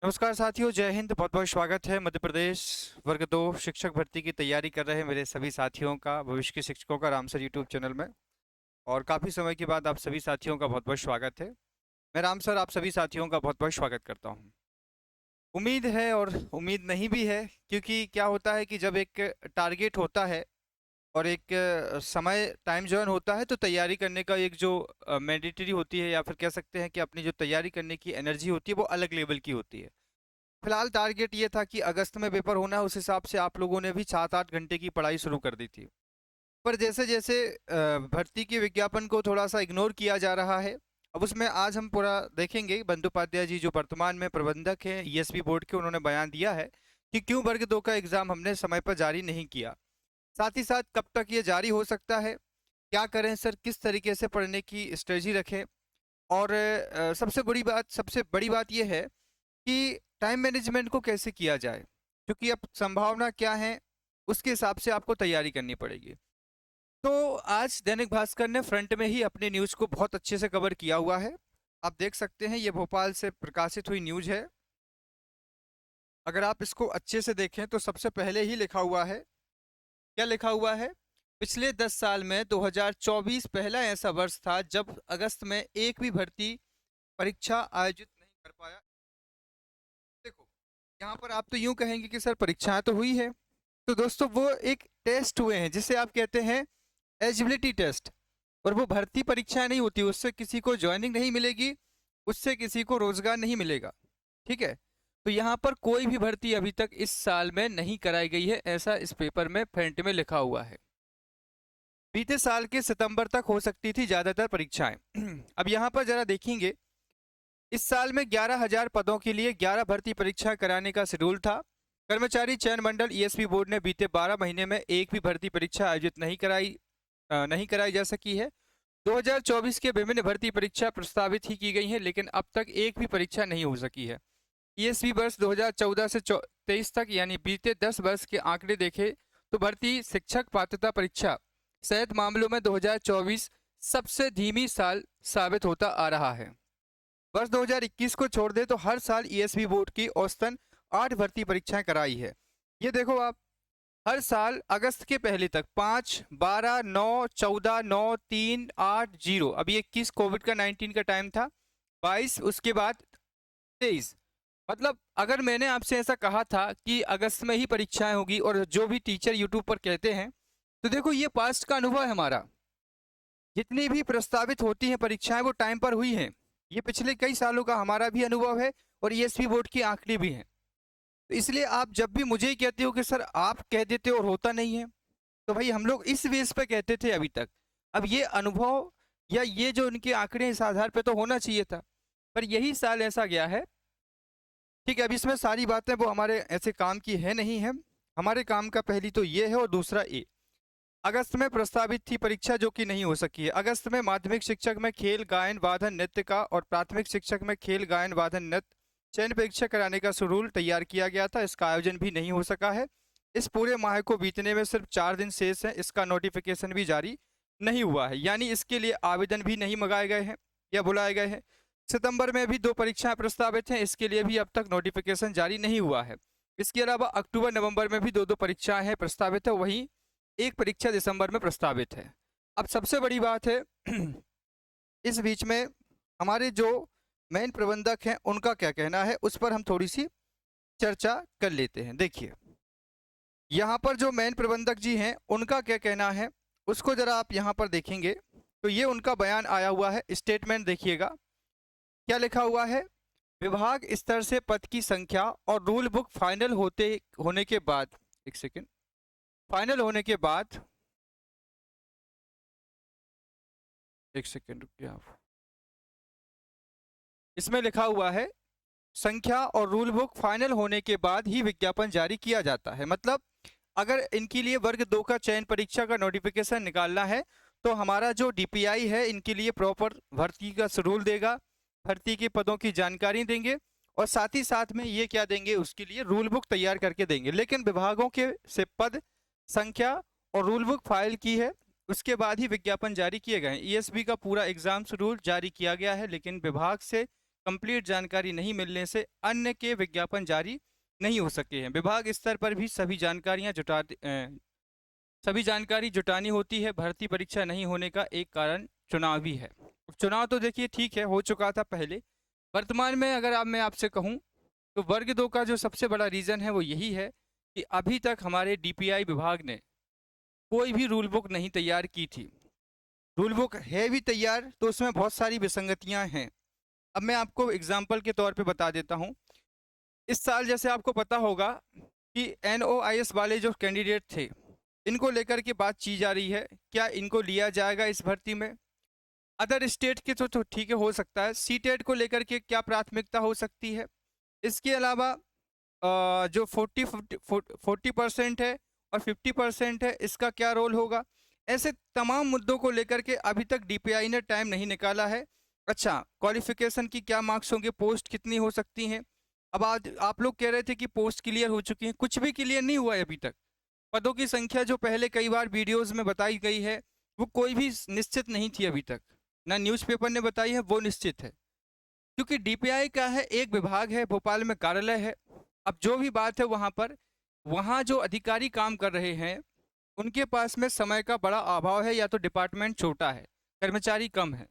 नमस्कार साथियों, जय हिंद। बहुत बहुत स्वागत है मध्य प्रदेश वर्ग 2 शिक्षक भर्ती की तैयारी कर रहे मेरे सभी साथियों का, भविष्य के शिक्षकों का, राम सर यूट्यूब चैनल में। और काफ़ी समय के बाद आप सभी साथियों का बहुत बहुत स्वागत है। मैं राम सर आप सभी साथियों का बहुत बहुत स्वागत करता हूँ। उम्मीद है और उम्मीद नहीं भी है, क्योंकि क्या होता है कि जब एक टारगेट होता है और एक समय टाइम जॉन होता है, तो तैयारी करने का एक जो मैंडेटरी होती है, या फिर कह सकते हैं कि अपनी जो तैयारी करने की एनर्जी होती है वो अलग लेवल की होती है। फिलहाल टारगेट ये था कि अगस्त में पेपर होना है, उस हिसाब से आप लोगों ने भी 7-8 घंटे की पढ़ाई शुरू कर दी थी। पर जैसे जैसे भर्ती के विज्ञापन को थोड़ा सा इग्नोर किया जा रहा है, अब उसमें आज हम पूरा देखेंगे। बंदोपाध्याय जी जो वर्तमान में प्रबंधक हैं ईएसबी बोर्ड के, उन्होंने बयान दिया है कि क्यों वर्ग 2 का एग्जाम हमने समय पर जारी नहीं किया। साथ ही साथ कब तक ये जारी हो सकता है, क्या करें सर, किस तरीके से पढ़ने की स्ट्रेटजी रखें। और सबसे बड़ी बात यह है कि टाइम मैनेजमेंट को कैसे किया जाए, क्योंकि अब संभावना क्या है उसके हिसाब से आपको तैयारी करनी पड़ेगी। तो आज दैनिक भास्कर ने फ्रंट में ही अपने न्यूज़ को बहुत अच्छे से कवर किया हुआ है। आप देख सकते हैं, ये भोपाल से प्रकाशित हुई न्यूज़ है। अगर आप इसको अच्छे से देखें तो सबसे पहले ही लिखा हुआ है, क्या लिखा हुआ है, पिछले 10 साल में 2024 पहला ऐसा वर्ष था जब अगस्त में एक भी भर्ती परीक्षा आयोजित नहीं कर पाया। देखो, यहाँ पर आप तो यूं कहेंगे कि सर परीक्षाएं तो हुई है, तो दोस्तों वो एक टेस्ट हुए हैं जिसे आप कहते हैं एलिजिबिलिटी टेस्ट। और वो भर्ती परीक्षाएं नहीं होती, उससे किसी को ज्वाइनिंग नहीं मिलेगी, उससे किसी को रोजगार नहीं मिलेगा। ठीक है, तो यहाँ पर कोई भी भर्ती अभी तक इस साल में नहीं कराई गई है, ऐसा इस पेपर में फ्रंट में लिखा हुआ है। बीते साल के सितंबर तक हो सकती थी ज्यादातर परीक्षाएं। अब यहाँ पर जरा देखेंगे, इस साल में 11,000 पदों के लिए 11 भर्ती परीक्षा कराने का शेड्यूल था। कर्मचारी चयन मंडल ईएसपी बोर्ड ने बीते 12 महीने में एक भी भर्ती परीक्षा आयोजित नहीं कराई जा सकी है। 2024 के विभिन्न भर्ती परीक्षा प्रस्तावित ही की गई हैं, लेकिन अब तक एक भी परीक्षा नहीं हो सकी है। ईएसपी वर्ष 2014 से 23 तक यानी बीते 10 वर्ष के आंकड़े देखे तो भर्ती शिक्षक पात्रता परीक्षा सहित मामलों में 2024 सबसे धीमी साल साबित होता आ रहा है। वर्ष 2021 को छोड़ दे तो हर साल ईएसबी बोर्ड की औसतन 8 भर्ती परीक्षाएं कराई है। ये देखो आप, हर साल अगस्त के पहले तक 5, 12, 9, 14, 9, 3, 8, 0, अभी 21 कोविड का 19 का टाइम था, 22 उसके बाद 23। मतलब अगर मैंने आपसे ऐसा कहा था कि अगस्त में ही परीक्षाएं होगी, और जो भी टीचर यूट्यूब पर कहते हैं, तो देखो ये पास्ट का अनुभव है हमारा। जितनी भी प्रस्तावित होती हैं परीक्षाएं वो टाइम पर हुई हैं। ये पिछले कई सालों का हमारा भी अनुभव है, और ईएसपी बोर्ड की आंकड़े भी हैं। तो इसलिए आप जब भी मुझे ही कहते हो कि सर आप कह देते हो और होता नहीं है, तो भाई हम लोग इस बेस पे कहते थे अभी तक। अब ये अनुभव या ये जो उनके आंकड़े इस आधार पे तो होना चाहिए था, पर यही साल ऐसा गया है। ठीक है, अब इसमें सारी बातें वो हमारे ऐसे काम की है नहीं है। हमारे काम का पहली तो ये है, और दूसरा ए, अगस्त में प्रस्तावित थी परीक्षा जो कि नहीं हो सकी है। अगस्त में माध्यमिक शिक्षक में खेल गायन वादन नृत्य का और प्राथमिक शिक्षक में खेल गायन वादन नृत्य चयन परीक्षा कराने का शेड्यूल तैयार किया गया था, इसका आयोजन भी नहीं हो सका है। इस पूरे माह को बीतने में सिर्फ 4 दिन शेष है, इसका नोटिफिकेशन भी जारी नहीं हुआ है, यानी इसके लिए आवेदन भी नहीं मंगाए गए हैं या बुलाए गए हैं। सितंबर में भी 2 परीक्षाएं प्रस्तावित हैं, इसके लिए भी अब तक नोटिफिकेशन जारी नहीं हुआ है। इसके अलावा अक्टूबर नवंबर में भी 2 परीक्षाएं हैं प्रस्तावित है, वहीं एक परीक्षा दिसंबर में प्रस्तावित है। अब सबसे बड़ी बात है इस बीच में हमारे जो मेन प्रबंधक हैं उनका क्या कहना है, उस पर हम थोड़ी सी चर्चा कर लेते हैं। देखिए, यहाँ पर जो मेन प्रबंधक जी हैं उनका क्या कहना है, उसको जरा आप यहाँ पर देखेंगे तो ये उनका बयान आया हुआ है। स्टेटमेंट देखिएगा, क्या लिखा हुआ है, विभाग स्तर से पद की संख्या और रूल बुक फाइनल होने के बाद, एक सेकेंड, फाइनल होने के बाद, एक सेकेंड रुकिए आप, इसमें लिखा हुआ है संख्या और रूल बुक फाइनल होने के बाद ही विज्ञापन जारी किया जाता है। मतलब अगर इनके लिए वर्ग 2 का चयन परीक्षा का नोटिफिकेशन निकालना है, तो हमारा जो डीपीआई है इनके लिए प्रॉपर भर्ती का शेड्यूल देगा, भर्ती के पदों की जानकारी देंगे, और साथ ही साथ में ये क्या देंगे, उसके लिए रूल बुक तैयार करके देंगे। लेकिन विभागों के से पद संख्या और रूल बुक फाइल की है, उसके बाद ही विज्ञापन जारी किए गए। ईएसबी का पूरा एग्जाम शेड्यूल जारी किया गया है, लेकिन विभाग से कंप्लीट जानकारी नहीं मिलने से अन्य के विज्ञापन जारी नहीं हो सके हैं। विभाग स्तर पर भी सभी जानकारी जुटानी होती है। भर्ती परीक्षा नहीं होने का एक कारण चुनाव भी है। चुनाव तो देखिए ठीक है, हो चुका था पहले। वर्तमान में अगर मैं आपसे कहूँ तो वर्ग 2 का जो सबसे बड़ा रीज़न है वो यही है कि अभी तक हमारे डीपीआई विभाग ने कोई भी रूल बुक नहीं तैयार की थी। रूल बुक है भी तैयार तो उसमें बहुत सारी विसंगतियां हैं। अब मैं आपको एग्जाम्पल के तौर पे बता देता हूँ। इस साल जैसे आपको पता होगा कि एनओआईएस वाले जो कैंडिडेट थे, इनको लेकर के बात की जा रही है, क्या इनको लिया जाएगा इस भर्ती में। अदर स्टेट के तो ठीक है, हो सकता है। सीटेट को लेकर के क्या प्राथमिकता हो सकती है। इसके अलावा जो 40% है और 50% है, इसका क्या रोल होगा। ऐसे तमाम मुद्दों को लेकर के अभी तक डीपीआई ने टाइम नहीं निकाला है। अच्छा, क्वालिफिकेशन की क्या मार्क्स होंगे, पोस्ट कितनी हो सकती हैं। अब आज आप लोग कह रहे थे कि पोस्ट क्लियर हो चुकी है, कुछ भी क्लियर नहीं हुआ है अभी तक। पदों की संख्या जो पहले कई बार वीडियोस में बताई गई है वो कोई भी निश्चित नहीं थी अभी तक, ना न्यूज़पेपर ने बताई है वो निश्चित है। क्योंकि डीपीआई का है, एक विभाग है, भोपाल में कार्यालय है। अब जो भी बात है वहाँ पर, वहाँ जो अधिकारी काम कर रहे हैं उनके पास में समय का बड़ा अभाव है, या तो डिपार्टमेंट छोटा है, कर्मचारी कम है।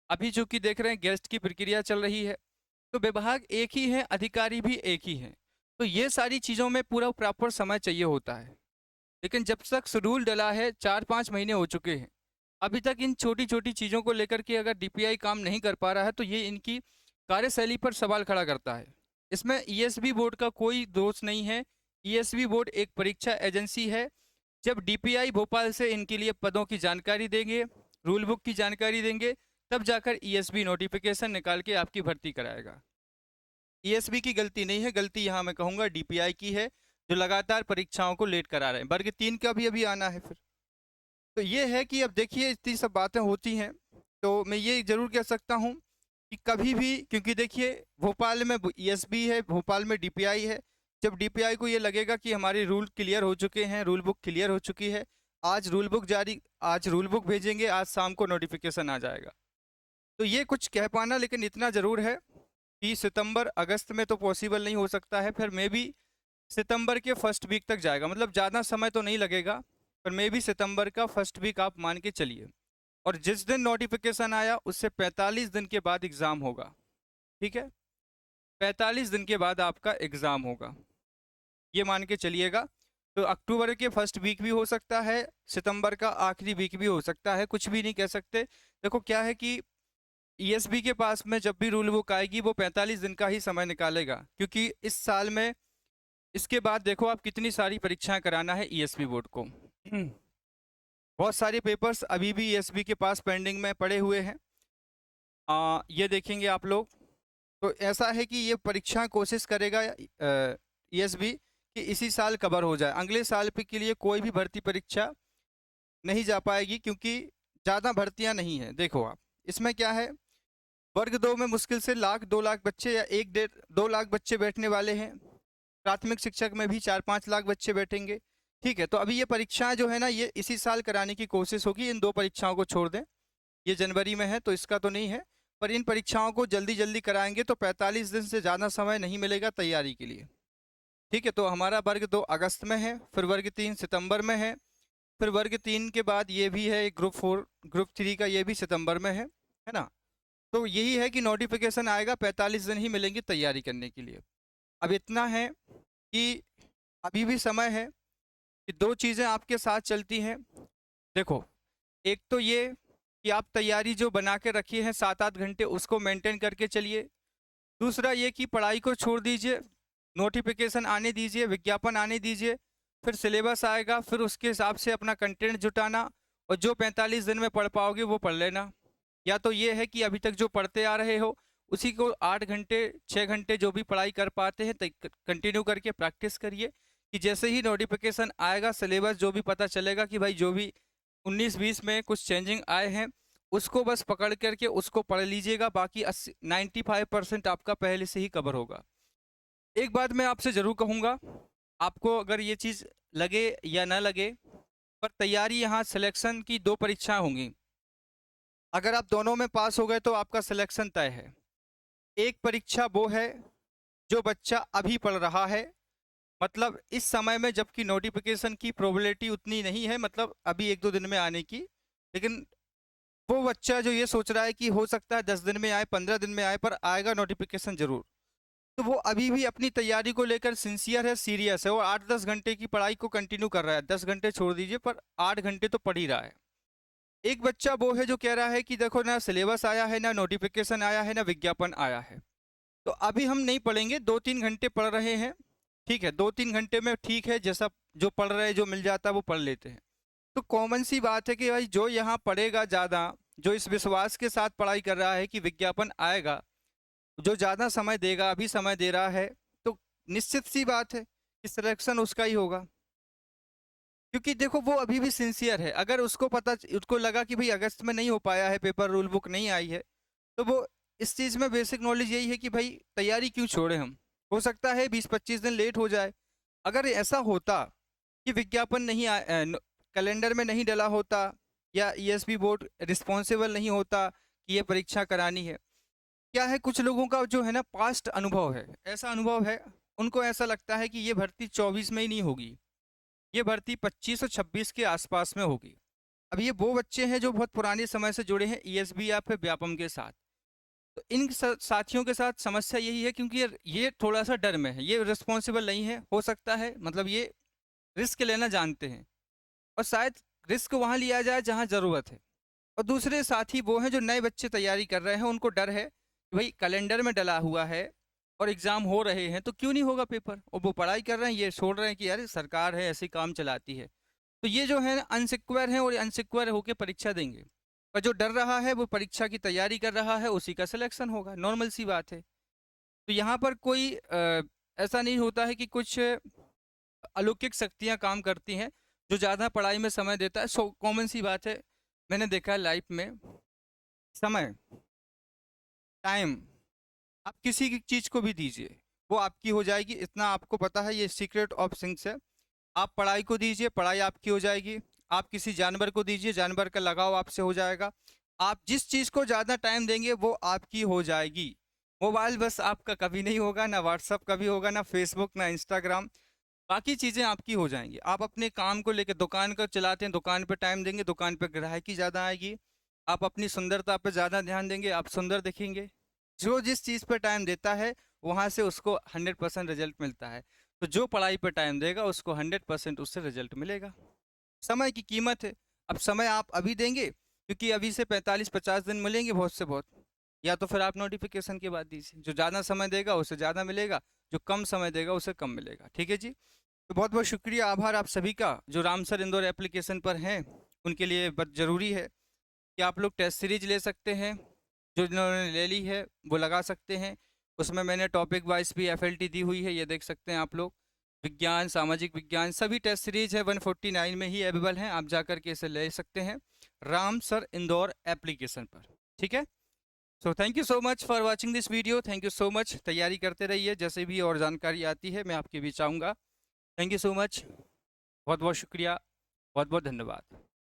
अभी चूंकि देख रहे हैं गेस्ट की प्रक्रिया चल रही है, तो विभाग एक ही है, अधिकारी भी एक ही हैं। तो ये सारी चीज़ों में पूरा प्रॉपर समय चाहिए होता है। लेकिन जब तक शेड्यूल डला है, 4-5 महीने हो चुके हैं, अभी तक इन छोटी छोटी चीज़ों को लेकर के अगर डीपीआई काम नहीं कर पा रहा है तो ये इनकी कार्यशैली पर सवाल खड़ा करता है। इसमें ईएसबी बोर्ड का कोई दोष नहीं है। ईएसबी बोर्ड एक परीक्षा एजेंसी है। जब डीपीआई भोपाल से इनके लिए पदों की जानकारी देंगे, रूल बुक की जानकारी देंगे, तब जाकर ईएसबी नोटिफिकेशन निकाल के आपकी भर्ती कराएगा। ईएसबी की गलती नहीं है, गलती यहाँ मैं कहूँगा डीपीआई की है, जो लगातार परीक्षाओं को लेट करा रहे हैं। वर्ग 3 का भी अभी आना है फिर। तो ये है कि अब देखिए इतनी सब बातें होती हैं, तो मैं ये ज़रूर कह सकता हूँ कि कभी भी, क्योंकि देखिए भोपाल में ईएसबी है, भोपाल में डीपीआई है। जब डीपीआई को ये लगेगा कि हमारे रूल क्लियर हो चुके हैं, रूल बुक क्लियर हो चुकी है, आज रूल बुक भेजेंगे, आज शाम को नोटिफिकेशन आ जाएगा। तो ये कुछ कह पाना, लेकिन इतना ज़रूर है कि सितंबर अगस्त में तो पॉसिबल नहीं हो सकता है, फिर मे बी सितंबर के फर्स्ट वीक तक जाएगा। मतलब ज़्यादा समय तो नहीं लगेगा, पर मे बी सितंबर का फर्स्ट वीक आप मान के चलिए। और जिस दिन नोटिफिकेशन आया उससे 45 दिन के बाद एग्ज़ाम होगा। ठीक है, 45 दिन के बाद आपका एग्ज़ाम होगा, ये मान के चलिएगा। तो अक्टूबर के फर्स्ट वीक भी हो सकता है, सितंबर का आखिरी वीक भी हो सकता है, कुछ भी नहीं कह सकते। देखो क्या है कि ईएसबी के पास में जब भी रूल बुक आएगी वो 45 दिन का ही समय निकालेगा, क्योंकि इस साल में इसके बाद देखो आप कितनी सारी परीक्षाएं कराना है ईएसबी बोर्ड को। बहुत सारे पेपर्स अभी भी ईएसबी के पास पेंडिंग में पड़े हुए हैं। ये देखेंगे आप लोग, तो ऐसा है कि ये परीक्षा कोशिश करेगा ईएसबी कि इसी साल कवर हो जाए। अगले साल के लिए कोई भी भर्ती परीक्षा नहीं जा पाएगी, क्योंकि ज़्यादा भर्तियां नहीं हैं। देखो आप इसमें क्या है, वर्ग 2 में मुश्किल से 1-2 लाख बच्चे या 1-1.5-2 लाख बच्चे बैठने वाले हैं। प्राथमिक शिक्षक में भी 4-5 लाख बच्चे बैठेंगे। ठीक है, तो अभी ये परीक्षाएं जो है ना, ये इसी साल कराने की कोशिश होगी। इन 2 परीक्षाओं को छोड़ दें, ये जनवरी में है तो इसका तो नहीं है, पर इन परीक्षाओं को जल्दी जल्दी कराएंगे तो 45 दिन से ज़्यादा समय नहीं मिलेगा तैयारी के लिए। ठीक है, तो हमारा वर्ग 2 अगस्त में है, फिर वर्ग 3 सितंबर में है, फिर वर्ग 3 के बाद ये भी है ग्रुप 4, ग्रुप 3 का ये भी सितंबर में है ना। तो यही है कि नोटिफिकेशन आएगा, 45 दिन ही मिलेंगे तैयारी करने के लिए। अब इतना है कि अभी भी समय है कि 2 चीज़ें आपके साथ चलती हैं। देखो, एक तो ये कि आप तैयारी जो बना के रखी है 7-8 घंटे, उसको मेंटेन करके चलिए। दूसरा ये कि पढ़ाई को छोड़ दीजिए, नोटिफिकेशन आने दीजिए, विज्ञापन आने दीजिए, फिर सिलेबस आएगा, फिर उसके हिसाब से अपना कंटेंट जुटाना, और जो 45 दिन में पढ़ पाओगे वो पढ़ लेना। या तो ये है कि अभी तक जो पढ़ते आ रहे हो उसी को 8 घंटे 6 घंटे जो भी पढ़ाई कर पाते हैं कंटिन्यू करके प्रैक्टिस करिए, कि जैसे ही नोटिफिकेशन आएगा, सिलेबस जो भी पता चलेगा कि भाई जो भी 19-20 में कुछ चेंजिंग आए हैं, उसको बस पकड़ करके उसको पढ़ लीजिएगा। बाकी 95% आपका पहले से ही कवर होगा। एक बात मैं आपसे ज़रूर कहूँगा, आपको अगर ये चीज़ लगे या ना लगे, पर तैयारी यहाँ सिलेक्शन की 2 परीक्षाएं होंगी। अगर आप दोनों में पास हो गए तो आपका सिलेक्शन तय है। एक परीक्षा वो है जो बच्चा अभी पढ़ रहा है, मतलब इस समय में, जबकि नोटिफिकेशन की प्रोबेबिलिटी उतनी नहीं है, मतलब अभी 1-2 दिन में आने की। लेकिन वो बच्चा जो ये सोच रहा है कि हो सकता है 10 दिन में आए, 15 दिन में आए, पर आएगा नोटिफिकेशन जरूर, तो वो अभी भी अपनी तैयारी को लेकर सिंसियर है, सीरियस है, और 8-10 घंटे की पढ़ाई को कंटिन्यू कर रहा है। 10 घंटे छोड़ दीजिए, पर 8 घंटे तो पढ़ ही रहा है। एक बच्चा वो है जो कह रहा है कि देखो, ना सिलेबस आया है, ना नोटिफिकेशन आया है, ना विज्ञापन आया है, तो अभी हम नहीं पढ़ेंगे, 2-3 घंटे पढ़ रहे हैं, ठीक है, 2-3 घंटे में ठीक है, जैसा जो पढ़ रहे हैं, जो मिल जाता है वो पढ़ लेते हैं। तो कॉमन सी बात है कि भाई जो यहाँ पढ़ेगा ज़्यादा, जो इस विश्वास के साथ पढ़ाई कर रहा है कि विज्ञापन आएगा, जो ज़्यादा समय देगा, अभी समय दे रहा है, तो निश्चित सी बात है कि सिलेक्शन उसका ही होगा। क्योंकि देखो, वो अभी भी सिंसियर है। अगर उसको लगा कि भाई अगस्त में नहीं हो पाया है पेपर, रूल बुक नहीं आई है, तो वो इस चीज़ में बेसिक नॉलेज यही है कि भाई तैयारी क्यों छोड़े हम। हो सकता है 20-25 दिन लेट हो जाए। अगर ऐसा होता कि विज्ञापन नहीं कैलेंडर में नहीं डला होता, या ईएसबी बोर्ड रिस्पॉन्सिबल नहीं होता कि ये परीक्षा करानी है। क्या है, कुछ लोगों का जो है ना पास्ट अनुभव है, ऐसा अनुभव है, उनको ऐसा लगता है कि ये भर्ती 24 में ही नहीं होगी, ये भर्ती 25 और 26 के आसपास में होगी। अब ये वो बच्चे हैं जो बहुत पुराने समय से जुड़े हैं ईएसबी या फिर व्यापम के साथ। तो इन साथियों के साथ समस्या यही है, क्योंकि ये थोड़ा सा डर में है, ये रिस्पॉन्सिबल नहीं है, हो सकता है, मतलब ये रिस्क लेना जानते हैं, और शायद रिस्क वहाँ लिया जाए जहाँ ज़रूरत है। और दूसरे साथी वो हैं जो नए बच्चे तैयारी कर रहे हैं, उनको डर है कि भाई कैलेंडर में डला हुआ है और एग्ज़ाम हो रहे हैं, तो क्यों नहीं होगा पेपर, और वो पढ़ाई कर रहे हैं, ये छोड़ रहे हैं कि अरे सरकार है ऐसे काम चलाती है। तो ये जो है ना अनसिक्योर हैं, और अनसिक्योर होकर परीक्षा देंगे। पर जो डर रहा है वो परीक्षा की तैयारी कर रहा है, उसी का सिलेक्शन होगा, नॉर्मल सी बात है। तो यहाँ पर कोई ऐसा नहीं होता है कि कुछ अलौकिक शक्तियाँ काम करती हैं। जो ज़्यादा पढ़ाई में समय देता है, सो कॉमन सी बात है, मैंने देखा है लाइफ में, समय, टाइम, आप किसी की चीज़ को भी दीजिए, वो आपकी हो जाएगी, इतना आपको पता है, ये सीक्रेट ऑफ थिंग्स है। आप पढ़ाई को दीजिए, पढ़ाई आपकी हो जाएगी। आप किसी जानवर को दीजिए, जानवर का लगाव आपसे हो जाएगा। आप जिस चीज़ को ज़्यादा टाइम देंगे वो आपकी हो जाएगी। मोबाइल बस आपका कभी नहीं होगा, ना व्हाट्सअप कभी होगा, ना फेसबुक, ना इंस्टाग्राम, बाकी चीज़ें आपकी हो जाएंगी। आप अपने काम को लेकर दुकान का चलाते हैं, दुकान पे टाइम देंगे, दुकान पे ग्राहकी ज़्यादा आएगी। आप अपनी सुंदरता पे ज़्यादा ध्यान देंगे, आप सुंदर दिखेंगे। जो जिस चीज़ पे टाइम देता है, वहाँ से उसको 100% रिजल्ट मिलता है। तो जो पढ़ाई पे टाइम देगा उसको 100% उससे रिजल्ट मिलेगा। समय की कीमत है। अब समय आप अभी देंगे, क्योंकि अभी से 45-50 दिन मिलेंगे बहुत से बहुत, या तो फिर आप नोटिफिकेशन के बाद दीजिए। जो ज़्यादा समय देगा उसे ज़्यादा मिलेगा, जो कम समय देगा उसे कम मिलेगा। ठीक है जी। तो बहुत बहुत शुक्रिया, आभार आप सभी का जो रामसर इंदौर एप्लीकेशन पर हैं। उनके लिए बहुत ज़रूरी है कि आप लोग टेस्ट सीरीज ले सकते हैं, जो जिन्होंने ले ली है वो लगा सकते हैं। उसमें मैंने टॉपिक वाइज भी एफएलटी दी हुई है, ये देख सकते हैं आप लोग। विज्ञान, सामाजिक विज्ञान, सभी टेस्ट सीरीज है, 149 में ही अवेलेबल हैं, आप जाकर के इसे ले सकते हैं राम सर इंदौर एप्लीकेशन पर। ठीक है। So thank you so much for watching this video, thank you so much. तैयारी करते रहिए, जैसे भी और जानकारी आती है मैं आपके बीच आऊँगा। थैंक यू सो मच, बहुत बहुत शुक्रिया, बहुत बहुत धन्यवाद।